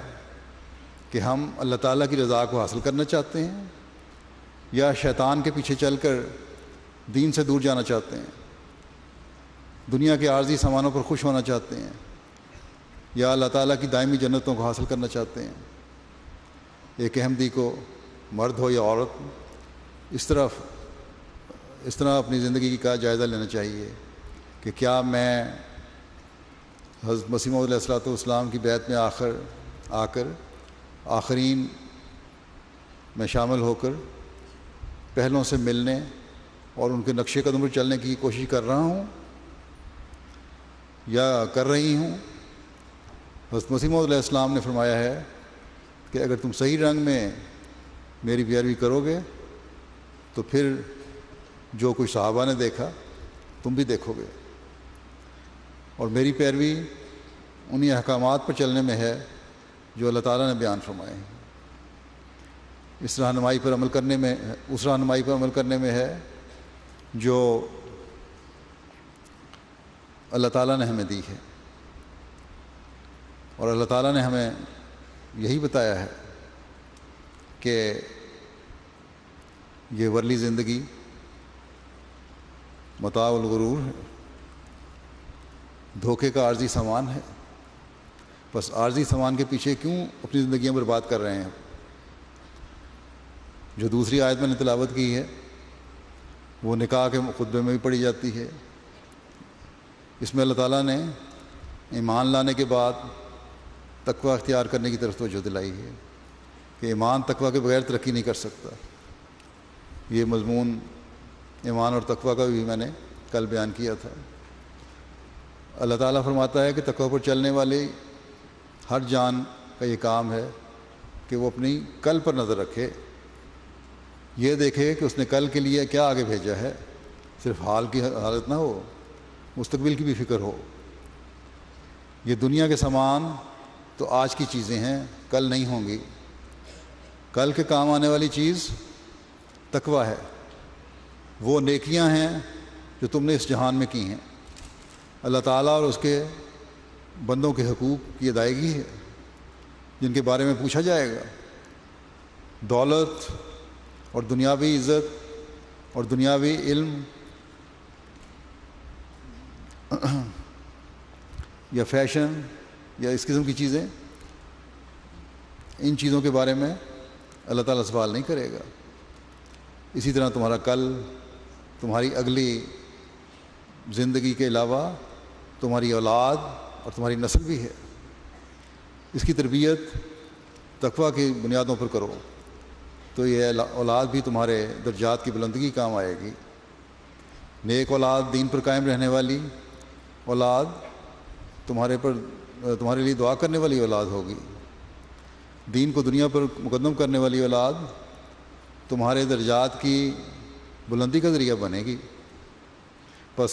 کہ ہم اللہ تعالیٰ کی رضا کو حاصل کرنا چاہتے ہیں یا شیطان کے پیچھے چل کر دین سے دور جانا چاہتے ہیں، دنیا کے عارضی سامانوں پر خوش ہونا چاہتے ہیں، یا اللہ تعالیٰ کی دائمی جنتوں کو حاصل کرنا چاہتے ہیں. ایک احمدی کو مرد ہو یا عورت اس طرح اپنی زندگی کا جائزہ لینا چاہیے کہ کیا میں حضرت مسیح موعود علیہ السلام کی بیعت میں آ کر آخرین میں شامل ہو کر پہلوں سے ملنے اور ان کے نقش قدم پر چلنے کی کوشش کر رہا ہوں یا کر رہی ہوں. حضرت مسیح موعود علیہ السلام نے فرمایا ہے کہ اگر تم صحیح رنگ میں میری پیروی کرو گے تو پھر جو کچھ صحابہ نے دیکھا تم بھی دیکھو گے. اور میری پیروی انہی احکامات پر چلنے میں ہے جو اللہ تعالیٰ نے بیان فرمائے ہیں. اس رہنمائی پر عمل کرنے میں ہے جو اللہ تعالیٰ نے ہمیں دی ہے. اور اللہ تعالیٰ نے ہمیں یہی بتایا ہے کہ یہ ورلی زندگی متاع الغرور ہے، دھوکے کا عارضی سامان ہے. بس عارضی سامان کے پیچھے کیوں اپنی زندگیاں برباد کر رہے ہیں؟ جو دوسری آیت میں نے تلاوت کی ہے وہ نکاح کے خطبے میں بھی پڑھی جاتی ہے. اس میں اللہ تعالیٰ نے ایمان لانے کے بعد تقوی اختیار کرنے کی طرف توجہ دلائی ہے کہ ایمان تقوی کے بغیر ترقی نہیں کر سکتا. یہ مضمون ایمان اور تقوی کا بھی میں نے کل بیان کیا تھا. اللہ تعالیٰ فرماتا ہے کہ تقوی پر چلنے والی ہر جان کا یہ کام ہے کہ وہ اپنی کل پر نظر رکھے، یہ دیکھے کہ اس نے کل کے لیے کیا آگے بھیجا ہے. صرف حال کی حالت نہ ہو مستقبل کی بھی فکر ہو۔ یہ دنیا کے سامان تو آج کی چیزیں ہیں، کل نہیں ہوں گی۔ کل کے کام آنے والی چیز تقویٰ ہے، وہ نیکیاں ہیں جو تم نے اس جہان میں کی ہیں۔ اللہ تعالیٰ اور اس کے بندوں کے حقوق کی ادائیگی ہے جن کے بارے میں پوچھا جائے گا۔ دولت اور دنیاوی عزت اور دنیاوی علم یا فیشن یا اس قسم کی چیزیں، ان چیزوں کے بارے میں اللہ تعالیٰ سوال نہیں کرے گا۔ اسی طرح تمہارا کل، تمہاری اگلی زندگی کے علاوہ تمہاری اولاد اور تمہاری نسل بھی ہے۔ اس کی تربیت تقویٰ کی بنیادوں پر کرو تو یہ اولاد بھی تمہارے درجات کی بلندگی کام آئے گی۔ نیک اولاد، دین پر قائم رہنے والی اولاد تمہارے لیے دعا کرنے والی اولاد ہوگی۔ دین کو دنیا پر مقدم کرنے والی اولاد تمہارے درجات کی بلندی کا ذریعہ بنے گی۔ بس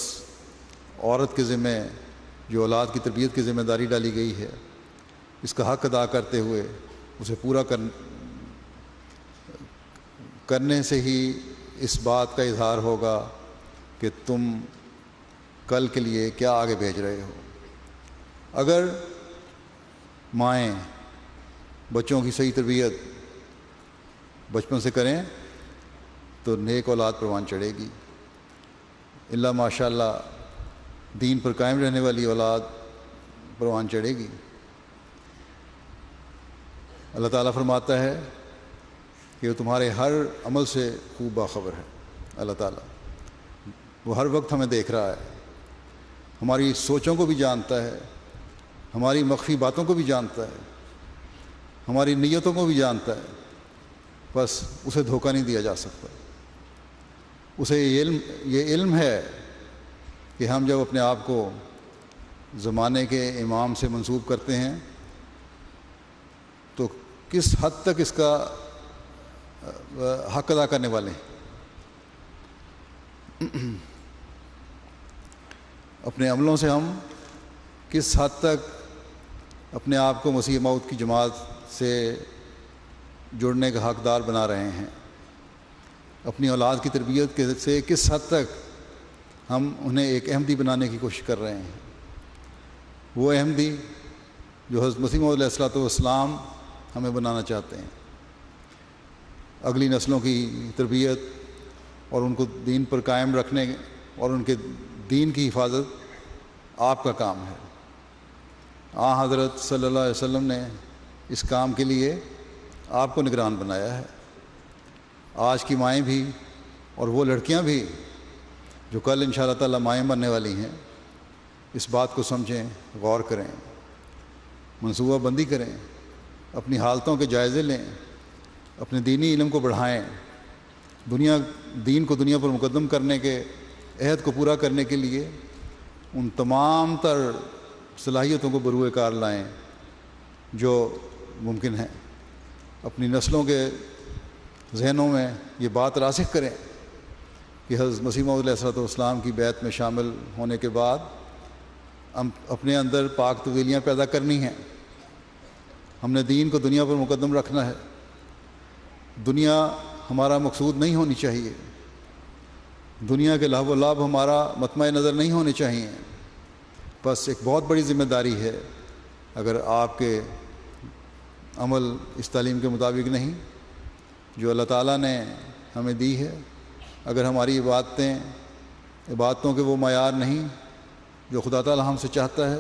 عورت کے ذمہ جو اولاد کی تربیت کی ذمہ داری ڈالی گئی ہے، اس کا حق ادا کرتے ہوئے اسے پورا کرنے سے ہی اس بات کا اظہار ہوگا کہ تم کل کے لیے کیا آگے بھیج رہے ہو۔ اگر مائیں بچوں کی صحیح تربیت بچپن سے کریں تو نیک اولاد پروان چڑھے گی۔ اللہ ماشاء اللہ دین پر قائم رہنے والی اولاد پروان چڑھے گی۔ اللہ تعالیٰ فرماتا ہے کہ وہ تمہارے ہر عمل سے خوب باخبر ہے۔ اللہ تعالیٰ وہ ہر وقت ہمیں دیکھ رہا ہے، ہماری سوچوں کو بھی جانتا ہے، ہماری مخفی باتوں کو بھی جانتا ہے، ہماری نیتوں کو بھی جانتا ہے۔ بس اسے دھوکہ نہیں دیا جا سکتا۔ اسے یہ علم ہے کہ ہم جب اپنے آپ کو زمانے کے امام سے منسوب کرتے ہیں تو کس حد تک اس کا حق ادا کرنے والے ہیں۔ اپنے عملوں سے ہم کس حد تک اپنے آپ کو مسیح موعود کی جماعت سے جڑنے کا حقدار بنا رہے ہیں۔ اپنی اولاد کی تربیت سے کس حد تک ہم انہیں ایک احمدی بنانے کی کوشش کر رہے ہیں۔ وہ احمدی جو حضرت مسیح موعود علیہ الصلوۃ والسلام ہمیں بنانا چاہتے ہیں۔ اگلی نسلوں کی تربیت اور ان کو دین پر قائم رکھنے اور ان کے دین کی حفاظت آپ کا کام ہے۔ حضرت صلی اللہ علیہ وسلم نے اس کام کے لیے آپ کو نگران بنایا ہے۔ آج کی مائیں بھی اور وہ لڑکیاں بھی جو کل انشاءاللہ تعالیٰ مائیں بننے والی ہیں، اس بات کو سمجھیں، غور کریں، منصوبہ بندی کریں، اپنی حالتوں کے جائزے لیں، اپنے دینی علم کو بڑھائیں، دین کو دنیا پر مقدم کرنے کے عہد کو پورا کرنے کے لیے ان تمام تر صلاحیتوں کو بروئے کار لائیں جو ممکن ہے۔ اپنی نسلوں کے ذہنوں میں یہ بات راسخ کریں کہ حضرت مسیح موعود علیہ الصلوۃ والسلام کی بیعت میں شامل ہونے کے بعد ہم اپنے اندر پاک تبدیلیاں پیدا کرنی ہیں۔ ہم نے دین کو دنیا پر مقدم رکھنا ہے۔ دنیا ہمارا مقصود نہیں ہونی چاہیے، دنیا کے لہو و لعب ہمارا مطمع نظر نہیں ہونے چاہیے۔ بس ایک بہت بڑی ذمہ داری ہے، اگر آپ کے عمل اس تعلیم کے مطابق نہیں جو اللہ تعالیٰ نے ہمیں دی ہے، اگر ہماری عبادتوں کے وہ معیار نہیں جو خدا تعالیٰ ہم سے چاہتا ہے،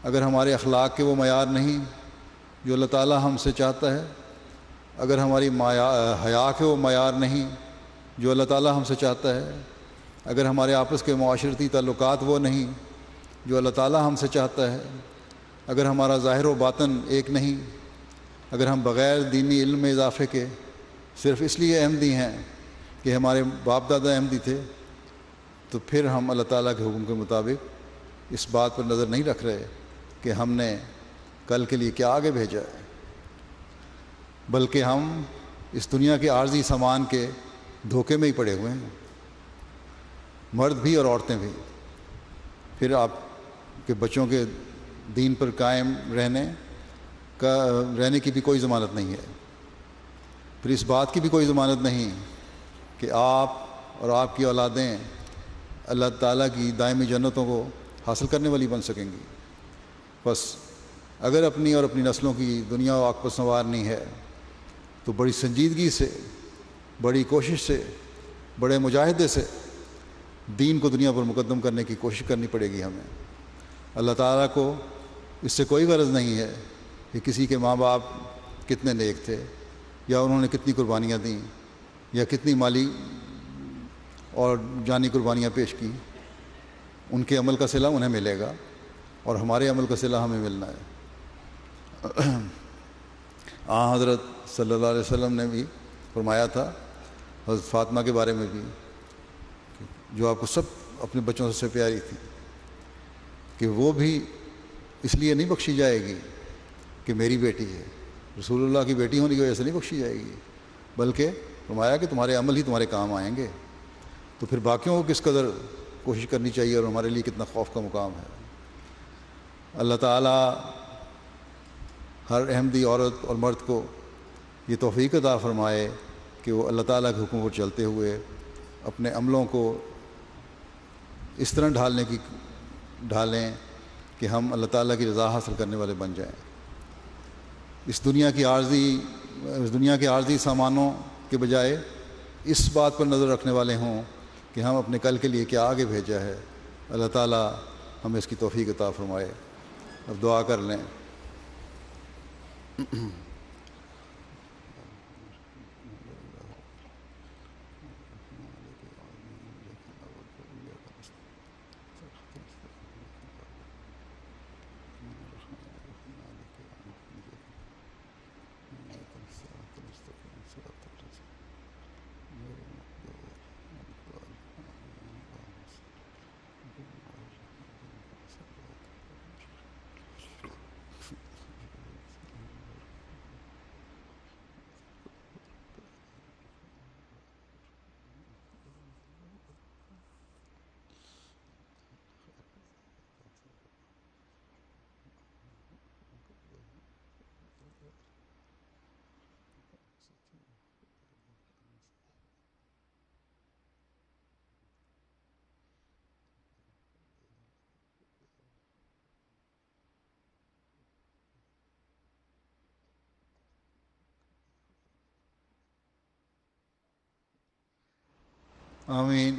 اگر ہمارے اخلاق کے وہ معیار نہیں جو اللہ تعالیٰ ہم سے چاہتا ہے، اگر ہماری حیا کے وہ معیار نہیں جو اللہ تعالیٰ ہم سے چاہتا ہے، اگر ہمارے آپس کے معاشرتی تعلقات وہ نہیں جو اللہ تعالیٰ ہم سے چاہتا ہے، اگر ہمارا ظاہر و باطن ایک نہیں، اگر ہم بغیر دینی علم میں اضافے کے صرف اس لیے احمدی ہیں کہ ہمارے باپ دادا احمدی تھے، تو پھر ہم اللہ تعالیٰ کے حکم کے مطابق اس بات پر نظر نہیں رکھ رہے کہ ہم نے کل کے لیے کیا آگے بھیجا ہے، بلکہ ہم اس دنیا کے عارضی سامان کے دھوکے میں ہی پڑے ہوئے ہیں، مرد بھی اور عورتیں بھی۔ پھر آپ کے بچوں کے دین پر قائم رہنے کی بھی کوئی ضمانت نہیں ہے. پھر اس بات کی بھی کوئی ضمانت نہیں کہ آپ اور آپ کی اولادیں اللہ تعالیٰ کی دائمی جنتوں کو حاصل کرنے والی بن سکیں گی. بس اگر اپنی اور اپنی نسلوں کی دنیا و عاقبت سنوارنی ہے تو بڑی سنجیدگی سے، بڑی کوشش سے، بڑے مجاہدے سے دین کو دنیا پر مقدم کرنے کی کوشش کرنی پڑے گی ہمیں. اللہ تعالیٰ کو اس سے کوئی غرض نہیں ہے کہ کسی کے ماں باپ کتنے نیک تھے، یا انہوں نے کتنی قربانیاں دیں، یا کتنی مالی اور جانی قربانیاں پیش کی. ان کے عمل کا صلہ انہیں ملے گا اور ہمارے عمل کا صلہ ہمیں ملنا ہے. حضرت صلی اللہ علیہ وسلم نے بھی فرمایا تھا حضرت فاطمہ کے بارے میں بھی، جو آپ کو سب اپنے بچوں سے پیاری تھی، کہ وہ بھی اس لیے نہیں بخشی جائے گی کہ میری بیٹی ہے، رسول اللہ کی بیٹی ہونے کی وجہ سے نہیں بخشی جائے گی، بلکہ فرمایا کہ تمہارے عمل ہی تمہارے کام آئیں گے. تو پھر باقیوں کو کس قدر کوشش کرنی چاہیے اور ہمارے لیے کتنا خوف کا مقام ہے. اللہ تعالیٰ ہر احمدی عورت اور مرد کو یہ توفیق عطا فرمائے کہ وہ اللہ تعالیٰ کے حکم پر چلتے ہوئے اپنے عملوں کو اس طرح ڈھالیں کہ ہم اللہ تعالیٰ کی رضا حاصل کرنے والے بن جائیں. اس دنیا کے عارضی سامانوں کے بجائے اس بات پر نظر رکھنے والے ہوں کہ ہم اپنے کل کے لیے کیا آگے بھیجا ہے. اللہ تعالیٰ ہمیں اس کی توفیق عطا فرمائے. اب دعا کر لیں. آمین.